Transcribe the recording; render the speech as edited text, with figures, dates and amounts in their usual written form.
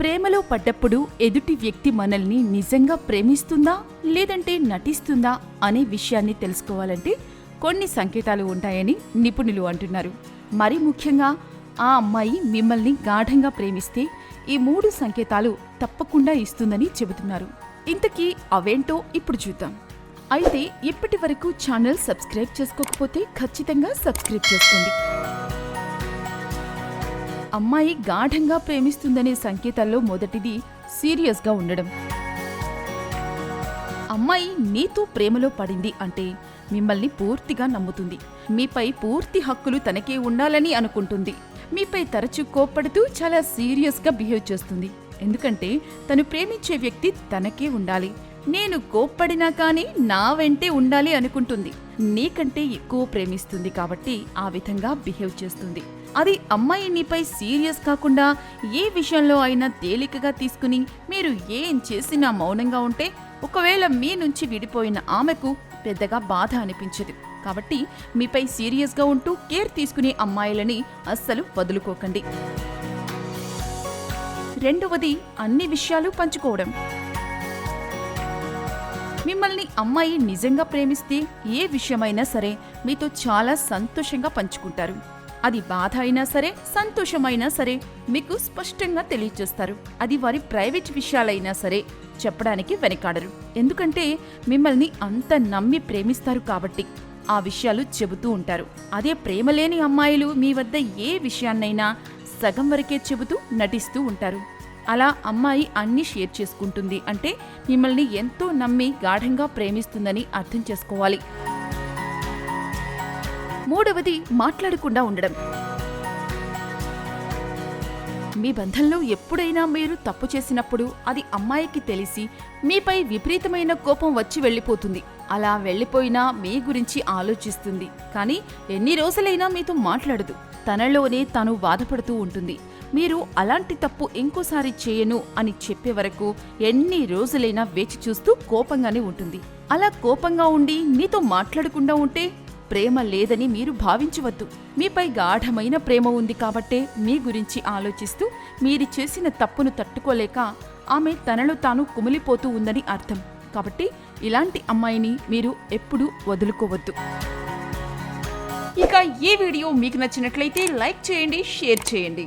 ప్రేమలో పడ్డప్పుడు ఎదుటి వ్యక్తి మనల్ని నిజంగా ప్రేమిస్తుందా లేదంటే నటిస్తుందా అనే విషయాన్ని తెలుసుకోవాలంటే కొన్ని సంకేతాలు ఉంటాయని నిపుణులు అంటున్నారు. మరి ముఖ్యంగా ఆ అమ్మాయి మిమ్మల్ని గాఢంగా ప్రేమిస్తే ఈ 3 సంకేతాలు తప్పకుండా ఇస్తుందని చెబుతున్నారు. ఇంతకీ అవేంటో ఇప్పుడు చూద్దాం. అయితే ఇప్పటి వరకు ఛానల్ సబ్స్క్రైబ్ చేసుకోకపోతే ఖచ్చితంగా సబ్స్క్రైబ్ చేసుకోండి. అమ్మాయి గాఢంగా ప్రేమిస్తుందనే సంకేతాల్లో మొదటిది సీరియస్గా ఉండడం. అమ్మాయి నీతో ప్రేమలో పడింది అంటే మిమ్మల్ని పూర్తిగా నమ్ముతుంది. మీపై పూర్తి హక్కులు తనకే ఉండాలని అనుకుంటుంది. మీపై తరచూ కోప్పడుతూ చాలా సీరియస్గా బిహేవ్ చేస్తుంది. ఎందుకంటే తను ప్రేమించే వ్యక్తి తనకే ఉండాలి. నేను కోప్పడినా కానీ నా వెంటే ఉండాలి అనుకుంటుంది. నీకంటే ఎక్కువ ప్రేమిస్తుంది కాబట్టి ఆ విధంగా బిహేవ్ చేస్తుంది. అది అమ్మాయి నీపై సీరియస్ కాకుండా ఏ విషయంలో అయినా తేలికగా తీసుకుని మీరు ఏం చేసినా మౌనంగా ఉంటే ఒకవేళ మీ నుంచి విడిపోయిన ఆమెకు పెద్దగా బాధ అనిపించదు. కాబట్టి మీపై సీరియస్గా ఉంటూ కేర్ తీసుకునే అమ్మాయిలని అస్సలు వదులుకోకండి. రెండవది అన్ని విషయాలు పంచుకోవడం. మిమ్మల్ని అమ్మాయి నిజంగా ప్రేమిస్తే ఏ విషయమైనా సరే మీతో చాలా సంతోషంగా పంచుకుంటారు. అది బాధ అయినా సరే సంతోషమైనా సరే మీకు స్పష్టంగా తెలియచేస్తారు. అది వారి ప్రైవేట్ విషయాలైనా సరే చెప్పడానికి వెనకాడరు. ఎందుకంటే మిమ్మల్ని అంత నమ్మి ప్రేమిస్తారు కాబట్టి ఆ విషయాలు చెబుతూ ఉంటారు. అదే ప్రేమలేని అమ్మాయిలు మీ వద్ద ఏ విషయాన్నైనా సగం వరకే చెబుతూ నటిస్తూ ఉంటారు. అలా అమ్మాయి అన్నీ షేర్ చేసుకుంటుంది అంటే మిమ్మల్ని ఎంతో నమ్మి గాఢంగా ప్రేమిస్తుందని అర్థం చేసుకోవాలి. మూడవది మాట్లాడకుండా ఉండడం. మీ బంధంలో ఎప్పుడైనా మీరు తప్పు చేసినప్పుడు అది అమ్మాయికి తెలిసి మీపై విపరీతమైన కోపం వచ్చి వెళ్ళిపోతుంది. అలా వెళ్ళిపోయినా మీ గురించి ఆలోచిస్తుంది. కానీ ఎన్ని రోజులైనా మీతో మాట్లాడదు. తనలోనే తాను బాధపడుతూ ఉంటుంది. మీరు అలాంటి తప్పు ఇంకోసారి చేయను అని చెప్పే వరకు ఎన్ని రోజులైనా వేచి చూస్తూ కోపంగానే ఉంటుంది. అలా కోపంగా ఉండి మీతో మాట్లాడకుండా ఉంటే ప్రేమ లేదని మీరు భావించవద్దు. మీపై గాఢమైన ప్రేమ ఉంది కాబట్టే మీ గురించి ఆలోచిస్తూ మీరు చేసిన తప్పును తట్టుకోలేక ఆమె తనలో తాను కుమిలిపోతూ ఉందని అర్థం. కాబట్టి ఇలాంటి అమ్మాయిని మీరు ఎప్పుడూ వదులుకోవద్దు. ఇక ఈ వీడియో మీకు నచ్చినట్లయితే లైక్ చేయండి, షేర్ చేయండి.